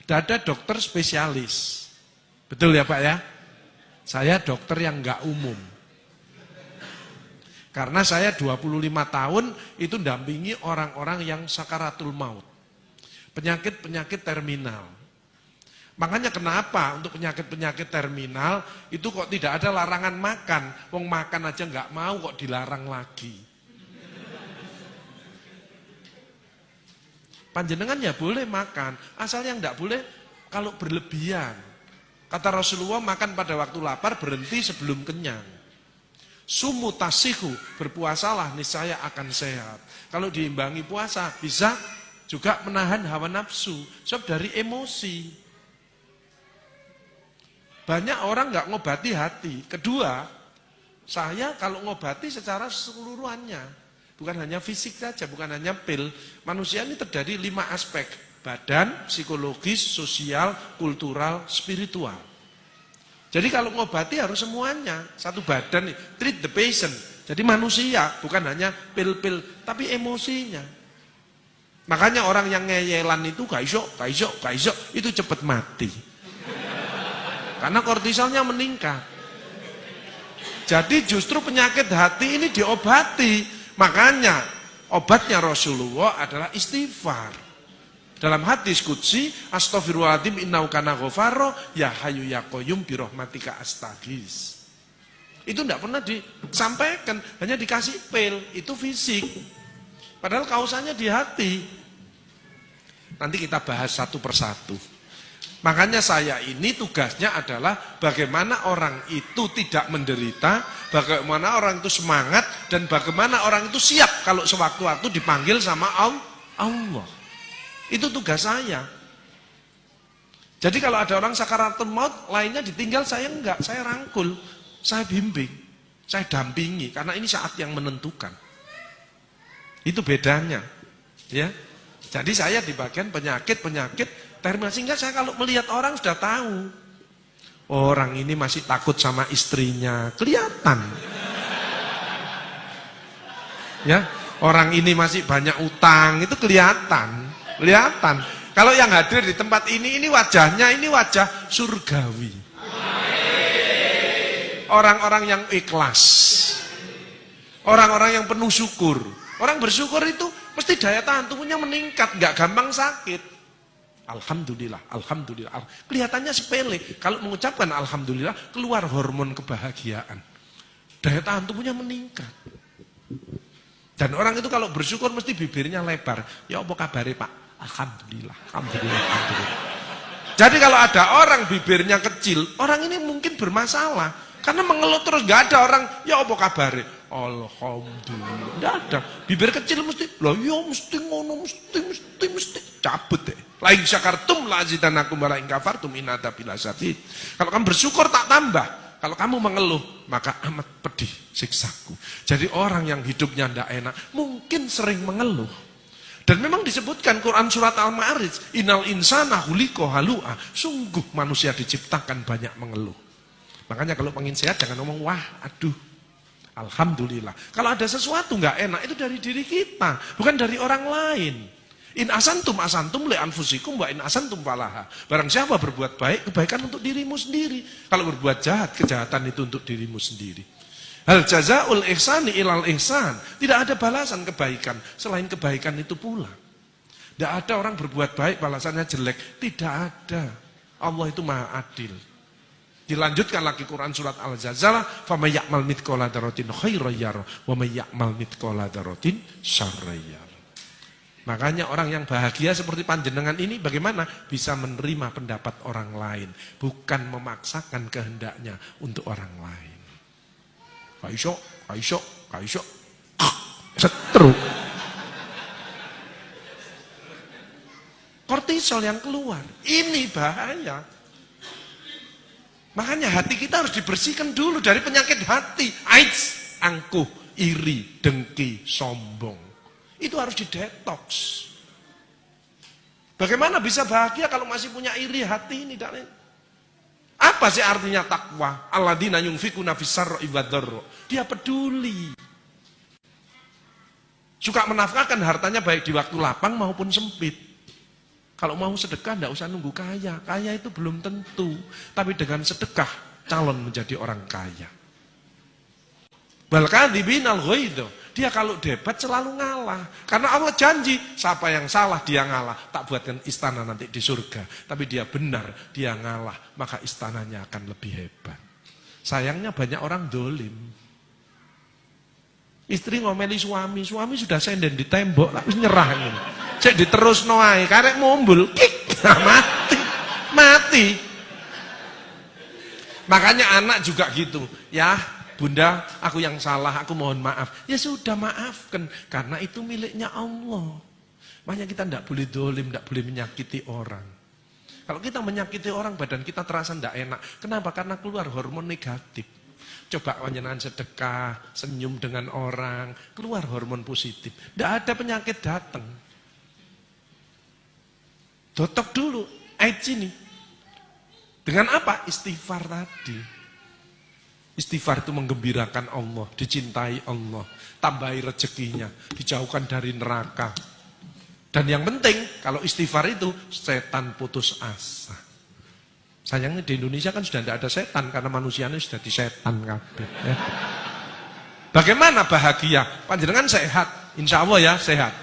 Tidak ada dokter spesialis. Betul ya Pak ya? Saya dokter yang enggak umum. Karena saya 25 tahun itu dampingi orang-orang yang sakaratul maut. Penyakit-penyakit terminal. Makanya kenapa untuk penyakit-penyakit terminal itu kok tidak ada larangan makan. Wong makan aja enggak mau kok dilarang lagi. Panjenengan ya boleh makan, asal yang enggak boleh kalau berlebihan. Kata Rasulullah, makan pada waktu lapar, berhenti sebelum kenyang. Sumu tasihu, berpuasalah niscaya akan sehat. Kalau diimbangi puasa, bisa juga menahan hawa nafsu, sebab dari emosi. Banyak orang nggak ngobati hati. Kedua, saya kalau ngobati secara keseluruhannya, bukan hanya fisik saja, bukan hanya pil. Manusia ini terdiri 5 aspek: badan, psikologis, sosial, kultural, spiritual. Jadi kalau ngobati harus semuanya. Satu badan, treat the patient. Jadi manusia, bukan hanya pil-pil, tapi emosinya. Makanya orang yang ngeyelan itu gak iso, itu cepat mati. Karena kortisolnya meningkat. Jadi justru penyakit hati ini diobati. Makanya obatnya Rasulullah adalah istighfar. Dalam hadis qudsi, astaghfirullahaladzim innahu kana ghafaro, ya hayyu ya qayyum bi rahmatika astaghis. Itu enggak pernah disampaikan, hanya dikasih pil, itu fisik. Padahal kausanya di hati. Nanti kita bahas satu persatu. Makanya saya ini tugasnya adalah bagaimana orang itu tidak menderita, bagaimana orang itu semangat, dan bagaimana orang itu siap kalau sewaktu-waktu dipanggil sama Allah. Itu tugas saya. Jadi kalau ada orang sakaratul maut, lainnya ditinggal, saya enggak, saya rangkul, saya bimbing, saya dampingi, karena ini saat yang menentukan. Itu bedanya, ya. Jadi saya di bagian penyakit terminal, sehingga saya kalau melihat orang sudah tahu, orang ini masih takut sama istrinya, kelihatan. Ya, orang ini masih banyak utang, itu kelihatan. Kalau yang hadir di tempat ini wajahnya, ini wajah surgawi. Orang-orang yang ikhlas. Orang-orang yang penuh syukur. Orang bersyukur itu mesti daya tahan tubuhnya meningkat, nggak gampang sakit. Alhamdulillah. Kelihatannya sepele. Kalau mengucapkan alhamdulillah, keluar hormon kebahagiaan. Daya tahan tubuhnya meningkat. Dan orang itu kalau bersyukur mesti bibirnya lebar. Ya apa kabare Pak? Alhamdulillah. Jadi kalau ada orang bibirnya kecil, orang ini mungkin bermasalah. Karena mengeluh terus, gak ada orang, ya apa kabare? Alhamdulillah. Gak ada. Bibir kecil mesti, loh ya mesti ngono, mesti. Cabut deh. Lain syakartum la azidanakum wa la in kafartum in adzabil syadid. Kalau kamu bersyukur tak tambah. Kalau kamu mengeluh, maka amat pedih siksaku. Jadi orang yang hidupnya tidak enak, mungkin sering mengeluh. Dan memang disebutkan Quran surat Al-Ma'arij, innal insana khuliqa halu'a. Sungguh manusia diciptakan banyak mengeluh. Makanya kalau pengen sehat jangan ngomong wah, aduh. Alhamdulillah. Kalau ada sesuatu nggak enak itu dari diri kita, bukan dari orang lain. In asantum le anfusikum wa in asantum falaha. Barang siapa berbuat baik, kebaikan untuk dirimu sendiri. Kalau berbuat jahat, kejahatan itu untuk dirimu sendiri. Hal jazaul ihsani ilal ihsan. Tidak ada balasan kebaikan selain kebaikan itu pula. Tidak ada orang berbuat baik balasannya jelek. Tidak ada. Allah itu maha adil. Dilanjutkan lagi Quran surat Al-Zalzalah, "Faman ya'mal mithqala dzarratin khairan yarah wa may ya'mal mithqala dzarratin syarran yarah." Makanya orang yang bahagia seperti panjenengan ini bagaimana? Bisa menerima pendapat orang lain, bukan memaksakan kehendaknya untuk orang lain. Kaiso, setruk. Kortisol yang keluar, ini bahaya. Makanya hati kita harus dibersihkan dulu dari penyakit hati. AIDS, angkuh, iri, dengki, sombong. Itu harus didetoks. Bagaimana bisa bahagia kalau masih punya iri hati ini? Apa sih artinya takwa? Alladzina yunfikuna fis-sarra'i wad-dharra. Dia peduli. Suka menafkahkan hartanya baik di waktu lapang maupun sempit. Kalau mau sedekah tidak usah nunggu kaya. Kaya itu belum tentu. Tapi dengan sedekah calon menjadi orang kaya. Balkadzibin al-ghaidz. Dia kalau debat selalu ngalah. Karena Allah janji, siapa yang salah dia ngalah. Tak buatkan istana nanti di surga. Tapi dia benar, dia ngalah. Maka istananya akan lebih hebat. Sayangnya banyak orang dolim. Istri ngomeli suami sudah senden di tembok, tapi nyerah ini. Cek diterus noai, karek mumbul, kik, mati. Makanya anak juga gitu, ya bunda, aku yang salah, aku mohon maaf. Ya sudah maafkan, karena itu miliknya Allah. Makanya kita tidak boleh dolim, tidak boleh menyakiti orang. Kalau kita menyakiti orang, badan kita terasa tidak enak. Kenapa? Karena keluar hormon negatif. Coba panjenengan sedekah, senyum dengan orang, keluar hormon positif. Tidak ada penyakit datang. Dotok dulu, AIDS ini. Dengan apa? Istighfar tadi. Istighfar itu menggembirakan Allah, dicintai Allah, tambahi rezekinya, dijauhkan dari neraka. Dan yang penting, kalau istighfar itu, setan putus asa. Sayangnya di Indonesia kan sudah tidak ada setan, karena manusianya sudah disetan kabeh. Ya. Bagaimana bahagia? Panjenengan sehat, insya Allah ya sehat.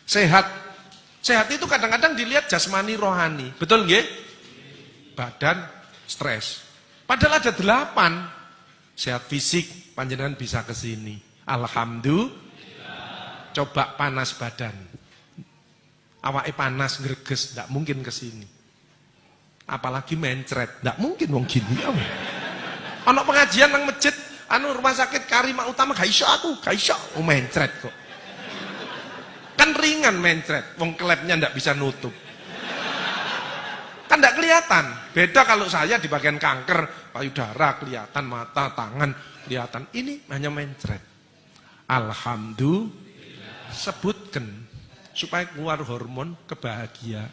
Sehat itu kadang-kadang dilihat jasmani rohani. Betul nggih? Badan stres. Padahal ada 8. Sehat fisik, panjenengan bisa ke sini. Alhamdulillah. Coba panas badan. Awake panas greges, enggak mungkin ke sini. Apalagi mencret, enggak mungkin wong gini. Ana pengajian nang masjid, rumah sakit Karimah Utama gak iso aku, gak iso. Mencret kok. Kan ringan mencret, wong klepnya ndak bisa nutup. Kan ndak kelihatan. Beda kalau saya di bagian kanker, payudara kelihatan, mata, tangan kelihatan. Ini hanya mencret. Alhamdulillah. Sebutkan supaya keluar hormon kebahagiaan.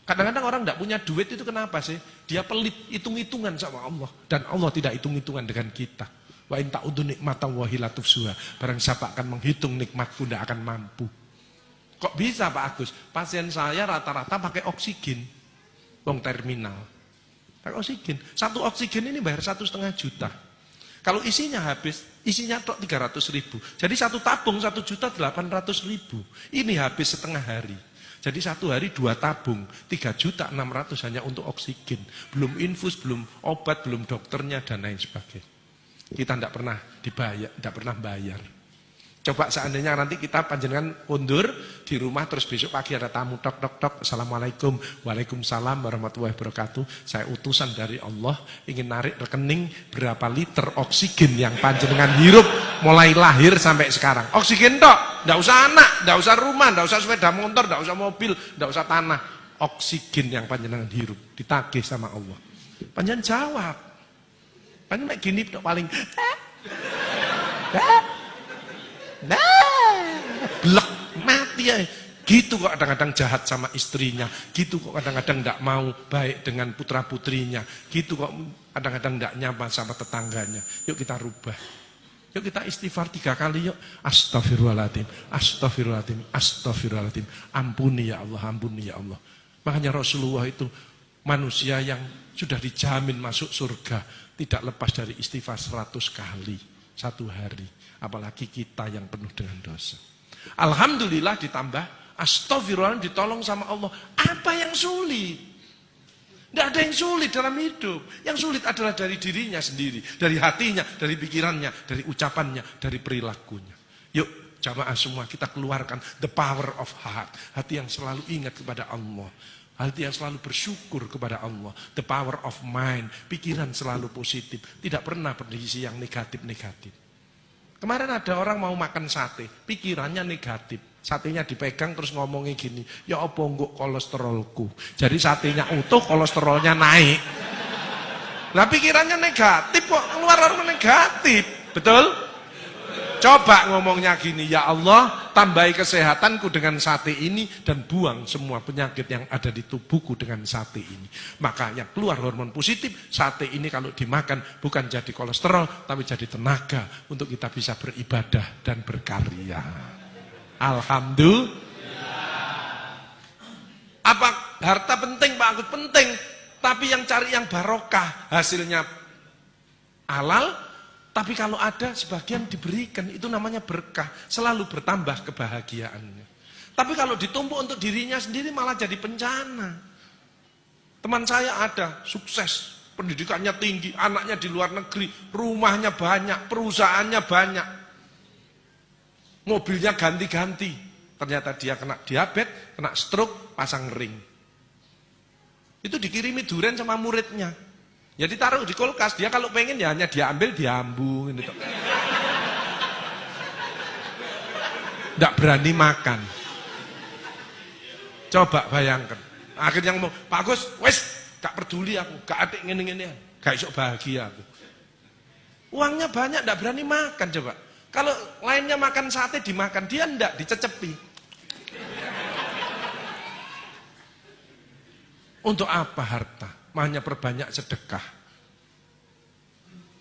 Kadang-kadang orang ndak punya duit itu kenapa sih? Dia pelit, hitung-hitungan sama Allah. Dan Allah tidak hitung-hitungan dengan kita. Wa in ta'udzu nikmatallahi la tuhsuha. Barang siapa akan menghitung nikmatku tidak akan mampu. Kok bisa Pak Agus? Pasien saya rata-rata pakai oksigen. Wong terminal. Pakai oksigen. Satu oksigen ini bayar 1,5 juta. Kalau isinya habis, isinya tok 300.000. Jadi satu tabung 1.800.000. Ini habis setengah hari. Jadi satu hari 2 tabung, 3.600.000 hanya untuk oksigen. Belum infus, belum obat, belum dokternya dan lain sebagainya. Kita tidak pernah dibayar, tidak pernah bayar. Coba seandainya nanti kita panjenengan undur di rumah terus besok pagi ada tamu tok tok tok, assalamualaikum, waalaikumsalam warahmatullahi wabarakatuh. Saya utusan dari Allah ingin narik rekening berapa liter oksigen yang panjenengan hirup mulai lahir sampai sekarang. Oksigen tok, tidak usah anak, tidak usah rumah, tidak usah sepeda motor, tidak usah mobil, tidak usah tanah. Oksigen yang panjenengan hirup ditagih sama Allah. Panjenengan jawab. Panjenengan gini paling blek mati ya. Gitu kok kadang-kadang jahat sama istrinya, gitu kok kadang-kadang tidak mau baik dengan putra-putrinya, gitu kok kadang-kadang tidak nyaman sama tetangganya. Yuk kita rubah. Yuk kita istighfar 3 kali yuk. Astagfirullahaladzim, astagfirullahaladzim, astagfirullahaladzim. Ampuni ya Allah, ampuni ya Allah. Makanya Rasulullah itu manusia yang sudah dijamin masuk surga, tidak lepas dari istighfar 100 kali satu hari. Apalagi kita yang penuh dengan dosa. Alhamdulillah ditambah astagfirullah, ditolong sama Allah. Apa yang sulit? Tidak ada yang sulit dalam hidup. Yang sulit adalah dari dirinya sendiri, dari hatinya, dari pikirannya, dari ucapannya, dari perilakunya. Yuk jamaah semua kita keluarkan the power of heart. Hati yang selalu ingat kepada Allah. Hati yang selalu bersyukur kepada Allah. The power of mind. Pikiran selalu positif. Tidak pernah berisi yang negatif-negatif. Kemarin ada orang mau makan sate, pikirannya negatif. Satenya dipegang terus ngomongnya gini, ya apa enggak kolesterolku. Jadi satenya utuh, kolesterolnya naik. Nah pikirannya negatif kok, keluar hormon negatif. Betul? Coba ngomongnya gini, ya Allah tambahi kesehatanku dengan sate ini dan buang semua penyakit yang ada di tubuhku dengan sate ini. Makanya keluar hormon positif. Sate ini kalau dimakan bukan jadi kolesterol, tapi jadi tenaga untuk kita bisa beribadah dan berkarya. Alhamdulillah. Apa harta penting, Pak Agus? Penting. Tapi yang cari yang barokah, hasilnya halal, tapi kalau ada sebagian diberikan, itu namanya berkah, selalu bertambah kebahagiaannya. Tapi kalau ditumpuk untuk dirinya sendiri malah jadi bencana. Teman saya ada, sukses, pendidikannya tinggi, anaknya di luar negeri, rumahnya banyak, perusahaannya banyak, mobilnya ganti-ganti. Ternyata dia kena diabetes, kena stroke, pasang ring. Itu dikirimi durian sama muridnya. Ya ditaruh di kulkas, dia kalau pengen ya hanya diambil, diambung gitu. Nggak berani makan. Coba bayangkan. Akhirnya ngomong, Pak Agus, wes, gak peduli aku, gak adik ngene-ngene, gak isok bahagia aku. Uangnya banyak, nggak berani makan coba. Kalau lainnya makan sate dimakan, dia ndak dicecepi. Untuk apa harta? Hanya perbanyak sedekah.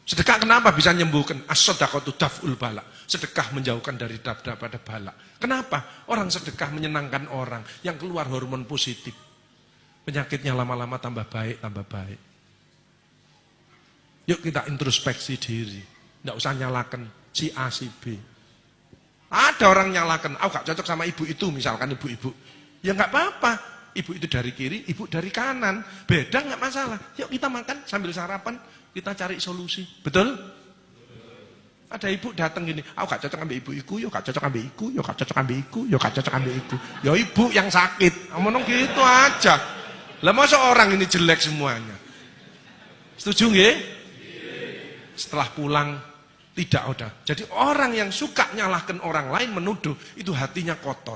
Sedekah kenapa bisa menyembuhkan? As-shadaqatu daf'ul bala. Sedekah menjauhkan dari daripada bala. Kenapa? Orang sedekah menyenangkan orang yang keluar hormon positif. Penyakitnya lama-lama tambah baik, tambah baik. Yuk kita introspeksi diri. Nggak usah nyalakan si A, si B. Ada orang nyalakan, aku gak cocok sama ibu itu, misalkan ibu-ibu. Ya nggak apa-apa. Ibu itu dari kiri, ibu dari kanan. Beda nggak masalah. Yuk kita makan sambil sarapan, kita cari solusi. Betul? Ada ibu datang gini, aku gak cocok ambil ibu-iku, yuk gak cocok ambil iku, yuk gak cocok ambil iku, yuk gak cocok ambil iku. Ya ibu yang sakit. Ngomong gitu aja. Lah masa orang ini jelek semuanya? Setuju nggih? Setelah pulang tidak ada. Jadi orang yang suka nyalahkan orang lain, menuduh, itu hatinya kotor.